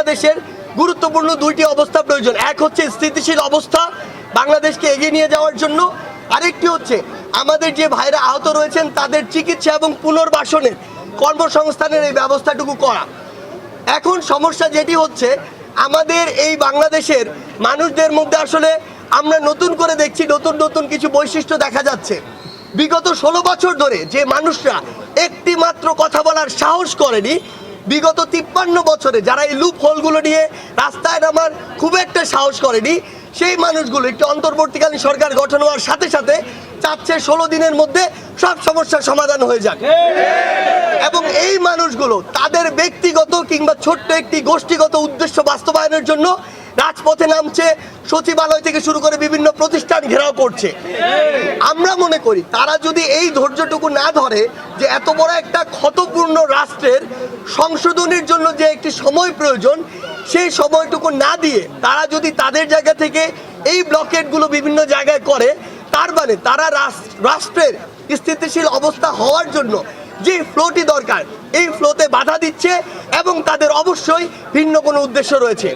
বাংলাদেশের গুরুত্বপূর্ণ দুইটি অবস্থা প্রয়োজন। এক হচ্ছে স্থিতিশীল অবস্থা বাংলাদেশকে এগিয়ে নিয়ে যাওয়ার জন্য, আরেকটি হচ্ছে আমাদের যে ভাইরা আহত রয়েছেন তাদের চিকিৎসা এবং পুনর্বাসনের কর্মসংস্থানের এই ব্যবস্থাটুকু করা। এখন সমস্যা যেটি হচ্ছে, আমাদের এই বাংলাদেশের মানুষদের মধ্যে আসলে আমরা নতুন করে দেখছি নতুন নতুন কিছু বৈশিষ্ট্য দেখা যাচ্ছে। বিগত 16 বছর ধরে যে মানুষরা একটি মাত্র কথা বলার সাহস করেনি, বিগত 53 বছরে যারা এই লুপ হোলগুলো নিয়ে রাস্তায় নামার খুব একটা সাহস করেনি, সেই মানুষগুলো একটি অন্তর্বর্তীকালীন সরকার গঠন হওয়ার সাথে সাথে চাচ্ছে 16 দিনের মধ্যে সব সমস্যার সমাধান হয়ে যাক। এবং এই মানুষগুলো তাদের ব্যক্তিগত কিংবা ছোট্ট একটি গোষ্ঠীগত উদ্দেশ্য বাস্তবায়নের জন্য রাজপথে নামছে, সচিবালয় থেকে শুরু করে বিভিন্ন প্রতিষ্ঠান ঘেরাও করছে। আমরা মনে করি তারা যদি এই ধৈর্যটুকু না ধরে যে এত বড় একটা ক্ষতপূর্ণ রাষ্ট্রের সংশোধনের জন্য যে একটি সময় প্রয়োজন, সেই সময়টুকু না দিয়ে তারা যদি তাদের জায়গা থেকে এই ব্লকেটগুলো বিভিন্ন জায়গায় করে, তার মানে তারা রাষ্ট্রের স্থিতিশীল অবস্থা হওয়ার জন্য যে ফ্লোটি দরকার এই ফ্লোতে বাধা দিচ্ছে এবং তাদের অবশ্যই ভিন্ন কোনো উদ্দেশ্য রয়েছে।